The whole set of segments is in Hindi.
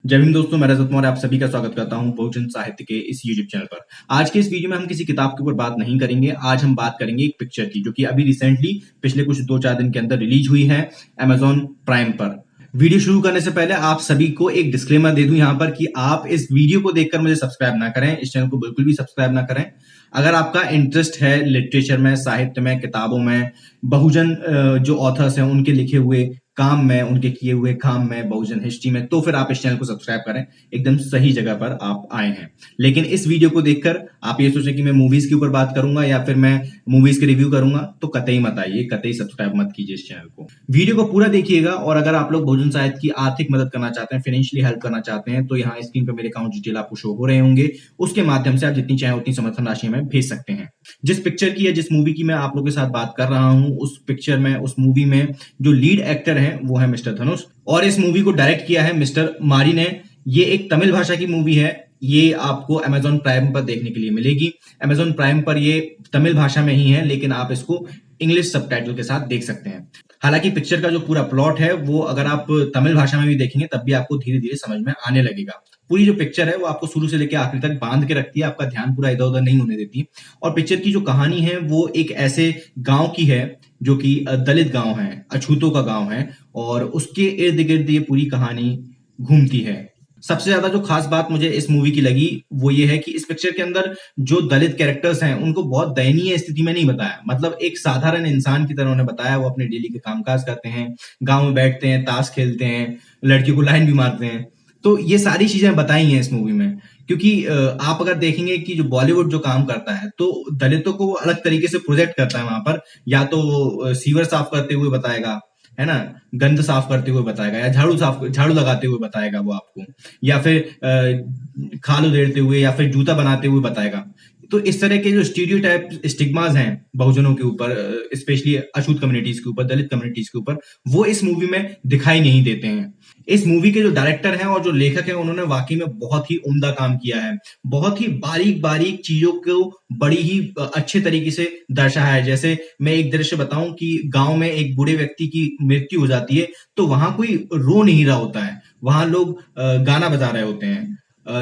जय हिंद दोस्तों, मैं रजत मौर्य आप सभी का स्वागत करता हूं बहुजन साहित्य के इस यूट्यूब चैनल पर। आज के इस वीडियो में हम किसी किताब के ऊपर बात नहीं करेंगे। आज हम बात करेंगे एक पिक्चर की, जो कि अभी रिसेंटली पिछले कुछ 2-4 दिन के अंदर रिलीज हुई है Amazon प्राइम पर। वीडियो शुरू करने से पहले आप सभी को एक डिस्क्लेमर दे दूं यहां पर कि आप इस वीडियो को देखकर मुझे सब्सक्राइब ना करें, इस चैनल को बिल्कुल भी सब्सक्राइब ना करें। अगर आपका इंटरेस्ट है लिटरेचर में, साहित्य में, किताबों में, बहुजन जो ऑथर्स हैं उनके लिखे हुए काम में, उनके किए हुए काम में, बहुजन हिस्ट्री में, तो फिर आप इस चैनल को सब्सक्राइब करें। एकदम सही जगह पर आप आए हैं। लेकिन इस वीडियो को देखकर आप ये सोचें कि मैं मूवीज के ऊपर बात करूंगा या फिर मैं मूवीज के रिव्यू करूंगा, तो कतई मत आइए, कतई सब्सक्राइब मत कीजिए इस चैनल को। वीडियो को पूरा देखिएगा और अगर आप लोग बहुजन साहित्य की आर्थिक मदद करना चाहते हैं, फाइनेंशियली हेल्प करना चाहते हैं, तो यहाँ स्क्रीन पर मेरे अकाउंट डिटेल आपको शो हो रहे होंगे। उसके माध्यम से आप जितनी चाहे उतनी समर्थन राशि हमें भेज सकते हैं। जिस पिक्चर की या जिस मूवी की मैं आप लोगों के साथ बात कर रहा हूं, उस पिक्चर में, उस मूवी में जो लीड एक्टर है वो है मिस्टर धनुष, और इस मूवी को डायरेक्ट किया है मिस्टर मारी ने। ये एक तमिल भाषा की मूवी है। ये आपको Amazon प्राइम पर देखने के लिए मिलेगी। Amazon प्राइम पर ये तमिल भाषा में ही है, लेकिन आप इसको इंग्लिश सबटाइटल के साथ देख सकते हैं। हालांकि पिक्चर का जो पूरा प्लॉट है वो अगर आप तमिल भाषा में भी देखेंगे तब भी आपको धीरे धीरे समझ में आने लगेगा। पूरी जो पिक्चर है वो आपको शुरू से लेकर आखिर तक बांध के रखती है, आपका ध्यान पूरा इधर उधर नहीं होने देती। और पिक्चर की जो कहानी है वो एक ऐसे गांव की है जो कि दलित गांव है, अछूतों का गांव है, और उसके इर्द गिर्द ये पूरी कहानी घूमती है। सबसे ज्यादा जो खास बात मुझे इस मूवी की लगी वो ये है कि इस पिक्चर के अंदर जो दलित कैरेक्टर्स हैं उनको बहुत दयनीय स्थिति में नहीं बताया। मतलब एक साधारण इंसान की तरह उन्हें बताया। वो अपने डेली के कामकाज करते हैं, गांव में बैठते हैं, ताश खेलते हैं, लड़कियों को लाइन भी मारते हैं। तो ये सारी चीजें बताई हैं इस मूवी में। क्योंकि आप अगर देखेंगे कि जो बॉलीवुड जो काम करता है तो दलितों को वो अलग तरीके से प्रोजेक्ट करता है। वहां पर या तो सीवर साफ करते हुए बताएगा, है ना, गंद साफ करते हुए बताएगा, या झाड़ू लगाते हुए बताएगा वो आपको, या फिर खाल उधेड़ते हुए, या फिर जूता बनाते हुए बताएगा। तो इस तरह के जो स्टीरियोटाइप स्टिग्मास हैं बहुजनों के ऊपर, स्पेशली अछूत कम्युनिटीज के ऊपर, दलित कम्युनिटीज के ऊपर, वो इस मूवी में दिखाई नहीं देते हैं। इस मूवी के जो डायरेक्टर हैं और जो लेखक हैं उन्होंने वाकई में बहुत ही उम्दा काम किया है। बहुत ही बारीक बारीक चीजों को बड़ी ही अच्छे तरीके से दर्शाया है। जैसे मैं एक दृश्य बताऊं कि गांव में एक बूढ़े व्यक्ति की मृत्यु हो जाती है तो वहां कोई रो नहीं रहा होता है, वहां लोग गाना बजा रहे होते हैं,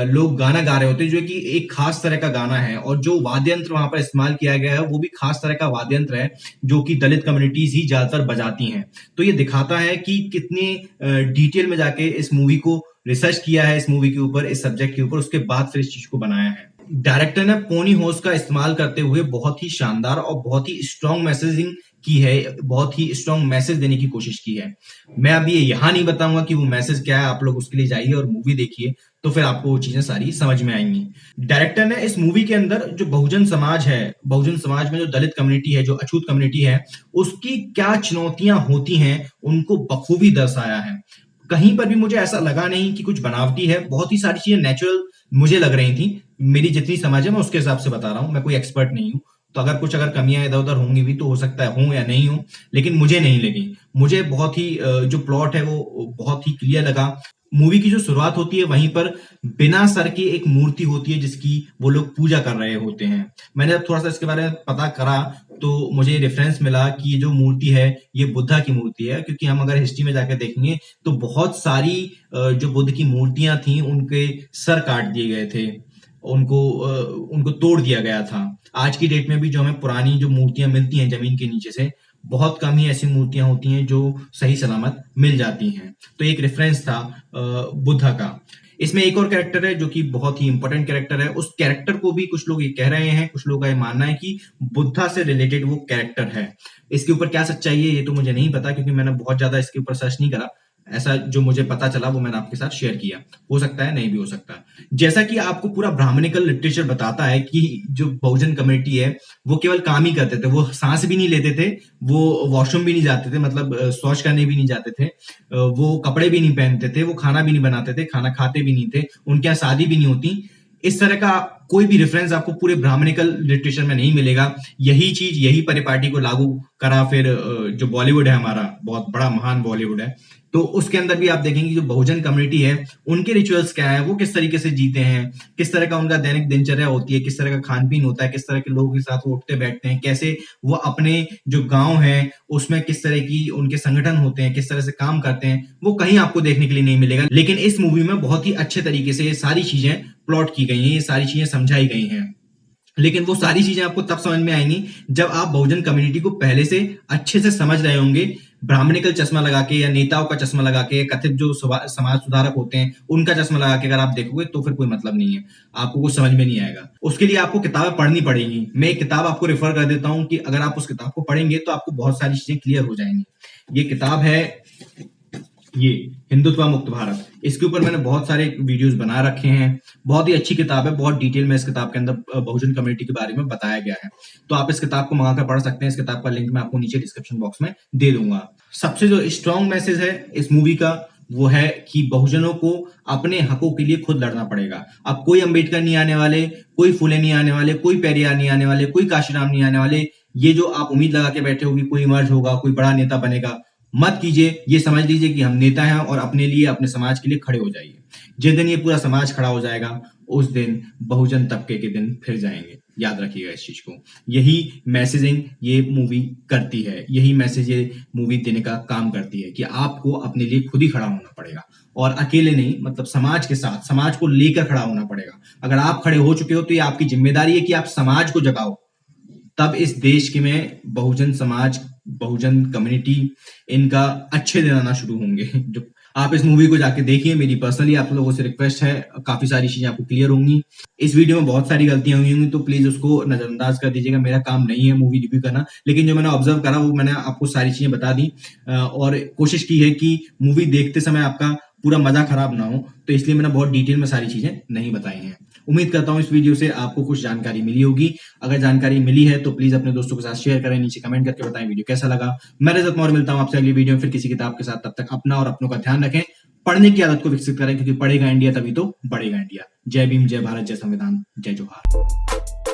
लोग गाना गा रहे होते हैं, जो कि एक खास तरह का गाना है। और जो वाद्य यंत्र वहां पर इस्तेमाल किया गया है वो भी खास तरह का वाद्य यंत्र है, जो कि दलित कम्युनिटीज ही ज्यादातर बजाती हैं। तो ये दिखाता है कि कितनी डिटेल में जाके इस मूवी को रिसर्च किया है, इस मूवी के ऊपर, इस सब्जेक्ट के ऊपर, उसके बाद फिर इस चीज को बनाया है। डायरेक्टर ने पोनी होस का इस्तेमाल करते हुए बहुत ही शानदार और बहुत ही स्ट्रॉन्ग मैसेजिंग की है, बहुत ही स्ट्रॉन्ग मैसेज देने की कोशिश की है। मैं अभी ये यहाँ नहीं बताऊंगा कि वो मैसेज क्या है, आप लोग उसके लिए जाइए और मूवी देखिए, तो फिर आपको वो चीजें सारी समझ में आएंगी। डायरेक्टर ने इस मूवी के अंदर जो बहुजन समाज है, बहुजन समाज में जो दलित कम्युनिटी है, जो अछूत कम्युनिटी है, उसकी क्या चुनौतियां होती हैं उनको बखूबी दर्शाया है। कहीं पर भी मुझे ऐसा लगा नहीं कि कुछ बनावटी है। बहुत ही सारी चीजें नेचुरल मुझे लग रही थी। मेरी जितनी समझ है मैं उसके हिसाब से बता रहा हूं, मैं कोई एक्सपर्ट नहीं हूं। तो अगर कमियां इधर उधर होंगी भी तो हो सकता है हो या नहीं हो, लेकिन मुझे नहीं लगी। मुझे बहुत ही जो प्लॉट है वो बहुत ही क्लियर लगा। मूवी की जो शुरुआत होती है वहीं पर बिना सर की एक मूर्ति होती है जिसकी वो लोग पूजा कर रहे होते हैं। मैंने जब थोड़ा सा इसके बारे में पता करा तो मुझे रेफरेंस मिला कि ये जो मूर्ति है ये बुद्धा की मूर्ति है। क्योंकि हम अगर हिस्ट्री में जाकर देखेंगे तो बहुत सारी जो बुद्ध की मूर्तियां थी उनके सर काट दिए गए थे, उनको तोड़ दिया गया था। आज की डेट में भी जो हमें पुरानी जो मूर्तियां मिलती हैं जमीन के नीचे से, बहुत कम ही ऐसी मूर्तियां होती हैं जो सही सलामत मिल जाती हैं। तो एक रेफरेंस था बुद्धा का। इसमें एक और कैरेक्टर है जो कि बहुत ही इंपॉर्टेंट कैरेक्टर है। उस कैरेक्टर को भी कुछ लोग ये कह रहे हैं, कुछ लोगों का ये मानना है कि बुद्धा से रिलेटेड वो कैरेक्टर है। इसके ऊपर क्या सच्चाई है ये तो मुझे नहीं पता, क्योंकि मैंने बहुत ज्यादा इसके ऊपर सर्च नहीं करा। ऐसा जो मुझे पता चला वो मैंने आपके साथ शेयर किया। हो सकता है, नहीं भी हो सकता। जैसा कि आपको पूरा ब्राह्मणिकल लिटरेचर बताता है कि जो बहुजन कम्युनिटी है वो केवल काम ही करते थे, वो सांस भी नहीं लेते थे, वो वॉशरूम भी नहीं जाते थे, मतलब शौच करने भी नहीं जाते थे, वो कपड़े भी नहीं पहनते थे, वो खाना भी नहीं बनाते थे, खाना खाते भी नहीं थे, उनके यहाँ शादी भी नहीं होती। इस तरह का कोई भी रेफरेंस आपको पूरे ब्राह्मणिकल लिटरेचर में नहीं मिलेगा। यही चीज, यही परिपाटी को लागू करा फिर जो बॉलीवुड है हमारा, बहुत बड़ा महान बॉलीवुड है, तो उसके अंदर भी आप देखेंगे जो बहुजन कम्युनिटी है उनके रिचुअल्स क्या है, वो किस तरीके से जीते हैं, किस तरह का उनका दैनिक दिनचर्या होती है, किस तरह का खान पीन होता है, किस तरह के लोगों के साथ वो उठते बैठते हैं, कैसे वो अपने जो गांव है उसमें किस तरह की उनके संगठन होते हैं, किस तरह से काम करते हैं, वो कहीं आपको देखने के लिए नहीं मिलेगा। लेकिन इस मूवी में बहुत ही अच्छे तरीके से ये सारी चीजें प्लॉट की गई हैं, ये सारी चीजें समझाई गई हैं। लेकिन वो सारी चीजें आपको तब समझ में आएंगी जब आप बहुजन कम्युनिटी को पहले से अच्छे से समझ रहे होंगे। ब्राह्मणिकल चश्मा लगा के या नेताओं का चश्मा लगा के, कथित जो समाज सुधारक होते हैं उनका चश्मा लगा के अगर आप देखोगे तो फिर कोई मतलब नहीं है, आपको कुछ समझ में नहीं आएगा। उसके लिए आपको किताबें पढ़नी पड़ेगी। मैं एक किताब आपको रेफर कर देता हूं कि अगर आप उस किताब को पढ़ेंगे तो आपको बहुत सारी चीजें क्लियर हो जाएंगी। ये किताब है, ये हिंदुत्व मुक्त भारत। इसके ऊपर मैंने बहुत सारे वीडियोस बना रखे हैं। बहुत ही अच्छी किताब है, बहुत डिटेल में इस किताब के अंदर बहुजन कम्युनिटी के बारे में बताया गया है। तो आप इस किताब को मंगाकर पढ़ सकते हैं। इस किताब का लिंक मैं आपको नीचे डिस्क्रिप्शन बॉक्स में दे दूंगा। सबसे जो स्ट्रॉन्ग मैसेज है इस मूवी का वो है कि बहुजनों को अपने हकों के लिए खुद लड़ना पड़ेगा। अब कोई अंबेडकर नहीं आने वाले, कोई फुले नहीं आने वाले, कोई पेरियार नहीं आने वाले, कोई काशीराम नहीं आने वाले। ये जो आप उम्मीद लगा के बैठे हो कि कोई इमर्ज होगा, कोई बड़ा नेता बनेगा, मत कीजिए। ये समझ लीजिए कि हम नेता हैं और अपने लिए, अपने समाज के लिए खड़े हो जाइए। जिस दिन ये पूरा समाज खड़ा हो जाएगा उस दिन बहुजन तबके के दिन फिर जाएंगे। याद रखिएगा इस चीज को। यही मैसेजिंग ये मूवी करती है, यही मैसेज ये मूवी देने का काम करती है कि आपको अपने लिए खुद ही खड़ा होना पड़ेगा और अकेले नहीं, मतलब समाज के साथ, समाज को लेकर खड़ा होना पड़ेगा। अगर आप खड़े हो चुके हो तो ये आपकी जिम्मेदारी है कि आप समाज को जगाओ। तब इस देश के में बहुजन समाज, बहुजन कम्युनिटी, इनका अच्छे दिन आना शुरू होंगे। जो आप इस मूवी को जाके देखिए। मेरी पर्सनली आप लोगों से रिक्वेस्ट है, काफी सारी चीजें आपको क्लियर होंगी। इस वीडियो में बहुत सारी गलतियां हुई होंगी तो प्लीज उसको नजरअंदाज कर दीजिएगा। मेरा काम नहीं है मूवी रिव्यू करना, लेकिन जो मैंने ऑब्जर्व करा वो मैंने आपको सारी चीजें बता दी और कोशिश की है कि मूवी देखते समय आपका पूरा मजा खराब ना हो, तो इसलिए मैंने बहुत डिटेल में सारी चीजें नहीं बताई हैं। उम्मीद करता हूं इस वीडियो से आपको कुछ जानकारी मिली होगी। अगर जानकारी मिली है तो प्लीज अपने दोस्तों के साथ शेयर करें, नीचे कमेंट करके बताएं वीडियो कैसा लगा। मैं रजत मौर्य मिलता हूं आपसे अगली वीडियो में फिर किसी किताब के साथ। तब तक अपना और अपनों का ध्यान रखें, पढ़ने की आदत को विकसित करें, क्योंकि पढ़ेगा इंडिया तभी तो बढ़ेगा इंडिया। जय भीम, जय भारत, जय संविधान, जय जोहार।